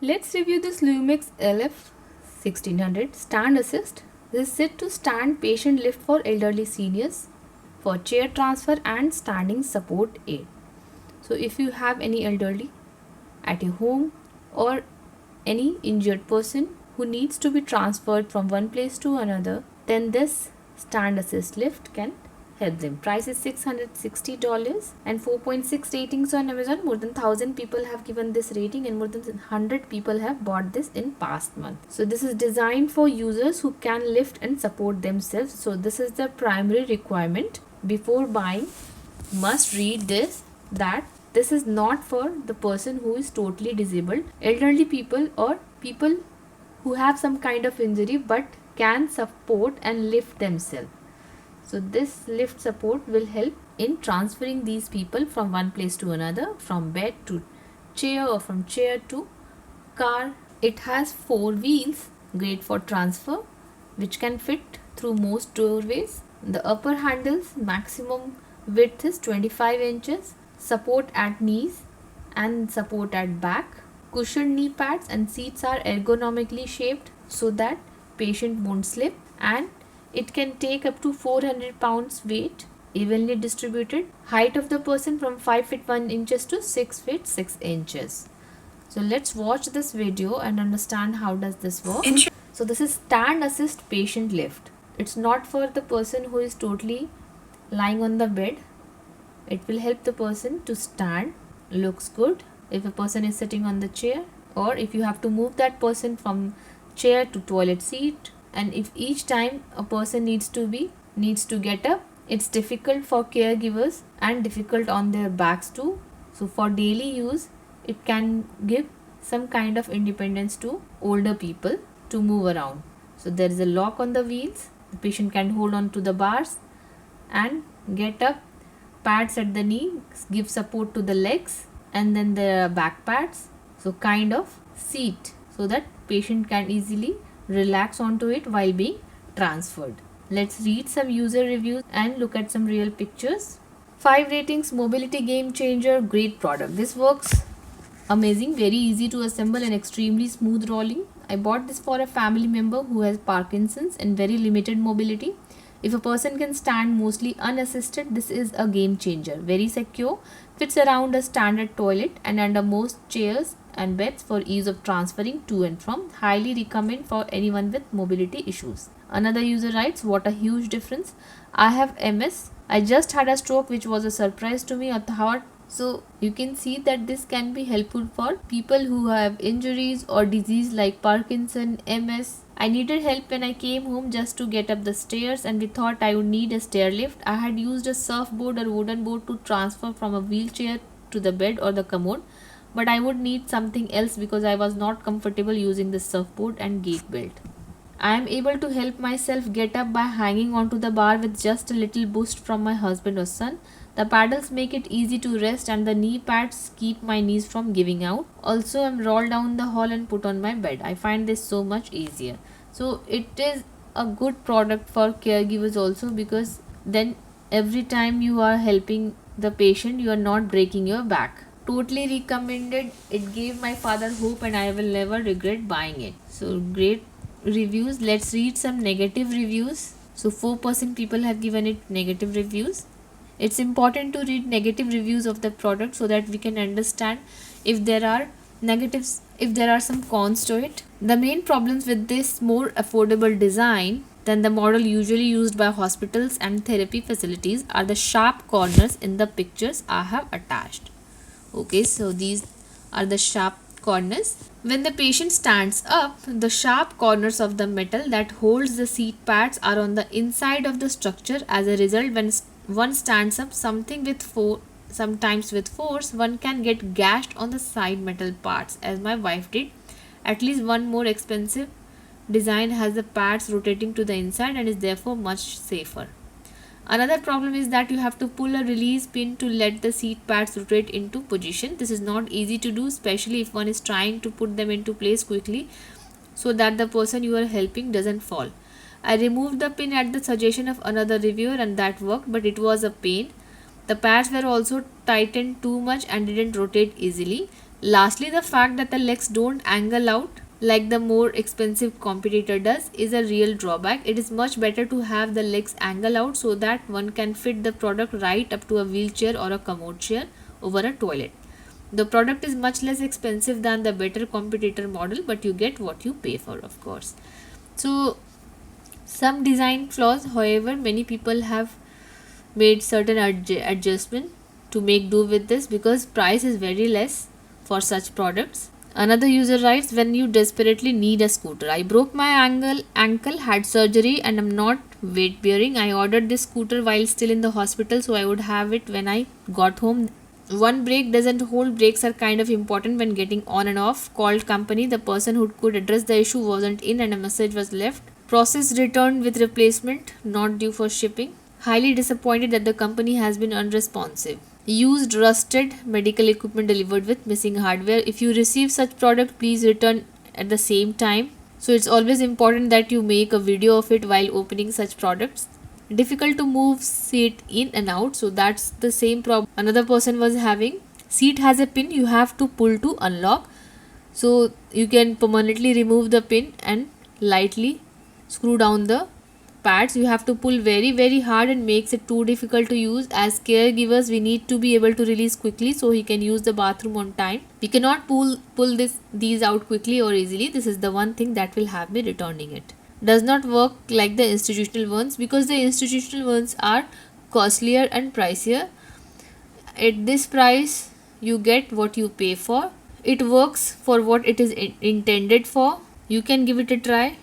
Let's review this Lumex LF1600 stand assist. This is set to stand patient lift for elderly seniors for chair transfer and standing support aid. So if you have any elderly at your home or any injured person who needs to be transferred from one place to another, then this stand assist lift can help them. Price is $660 and 4.6 ratings on Amazon. More than 1000 people have given this rating and more than 100 people have bought this in past month. So this is designed for users who can lift and support themselves. So this is the primary requirement before buying. Must read this, that this is not for the person who is totally disabled. Elderly people or people who have some kind of injury but can support and lift themselves. So this lift support will help in transferring these people from one place to another, from bed to chair or from chair to car. It has 4 wheels, great for transfer, which can fit through most doorways. The upper handle's maximum width is 25 inches, support at knees and support at back. Cushioned knee pads and seats are ergonomically shaped so that patient won't slip, and it can take up to 400 pounds weight, evenly distributed. Height of the person from 5 feet 1 inches to 6 feet 6 inches. So let's watch this video and understand how does this work. So this is stand assist patient lift. It's not for the person who is totally lying on the bed. It will help the person to stand. Looks good if a person is sitting on the chair, or if you have to move that person from chair to toilet seat, and if each time a person needs to get up, it's difficult for caregivers and difficult on their backs too. So for daily use, it can give some kind of independence to older people to move around. So there is a lock on the wheels. The patient can hold on to the bars and get up. Pads at the knee give support to the legs, and then there are back pads. So kind of seat so that patient can easily relax onto it while being transferred. Let's read some user reviews and look at some real pictures. 5 ratings, mobility game changer, great product. This works amazing, very easy to assemble and extremely smooth rolling. I bought this for a family member who has Parkinson's and very limited mobility. If a person can stand mostly unassisted, this is a game changer. Very secure, fits around a standard toilet and under most chairs and beds for ease of transferring to and from. Highly recommend for anyone with mobility issues. Another user writes, what a huge difference. I have MS. I just had a stroke, which was a surprise to me. So you can see that this can be helpful for people who have injuries or disease like Parkinson, MS. I needed help when I came home just to get up the stairs, and we thought I would need a stair lift. I had used a surfboard or wooden board to transfer from a wheelchair to the bed or the commode, but I would need something else because I was not comfortable using the surfboard and gate belt. I am able to help myself get up by hanging onto the bar with just a little boost from my husband or son. The paddles make it easy to rest, and the knee pads keep my knees from giving out. Also, I'm rolled down the hall and put on my bed. I find this so much easier. So it is a good product for caregivers also, because then every time you are helping the patient, you are not breaking your back. Totally recommended. It gave my father hope and I will never regret buying it. So great reviews. Let's read some negative reviews. So 4% people have given it negative reviews. It's important to read negative reviews of the product so that we can understand if there are negatives, if there are some cons to it. The main problems with this more affordable design than the model usually used by hospitals and therapy facilities are the sharp corners in the pictures I have attached. Okay, so these are the sharp corners. When the patient stands up, the sharp corners of the metal that holds the seat pads are on the inside of the structure. As a result, when one stands up, sometimes with force, one can get gashed on the side metal parts, as my wife did. At least one more expensive design has the pads rotating to the inside and is therefore much safer. Another problem is that you have to pull a release pin to let the seat pads rotate into position. This is not easy to do, especially if one is trying to put them into place quickly so that the person you are helping doesn't fall. I removed the pin at the suggestion of another reviewer and that worked, but it was a pain. The pads were also tightened too much and didn't rotate easily. Lastly, the fact that the legs don't angle out like the more expensive competitor does is a real drawback. It is much better to have the legs angle out so that one can fit the product right up to a wheelchair or a commode chair over a toilet. The product is much less expensive than the better competitor model, but you get what you pay for, of course. So some design flaws, however, many people have made certain adjustment to make do with this because price is very less for such products. Another user writes, when you desperately need a scooter. I broke my ankle, had surgery, and am not weight bearing. I ordered this scooter while still in the hospital, so I would have it when I got home. One brake doesn't hold. Brakes are kind of important when getting on and off. Called company. The person who could address the issue wasn't in, and a message was left. Process returned with replacement, not due for shipping. Highly disappointed that the company has been unresponsive. Used rusted medical equipment delivered with missing hardware. If you receive such product, please return at the same time. So it's always important that you make a video of it while opening such products. Difficult to move seat in and out, so that's the same problem another person was having. Seat has a pin you have to pull to unlock, so you can permanently remove the pin and lightly screw down the pads. You have to pull very hard and makes it too difficult to use. As caregivers, we need to be able to release quickly so he can use the bathroom on time. We cannot pull these out quickly or easily. This is the one thing that will have me returning it. Does not work like the institutional ones because the institutional ones are costlier and pricier. At this price you get what you pay for. It works for what it is intended for. You can give it a try.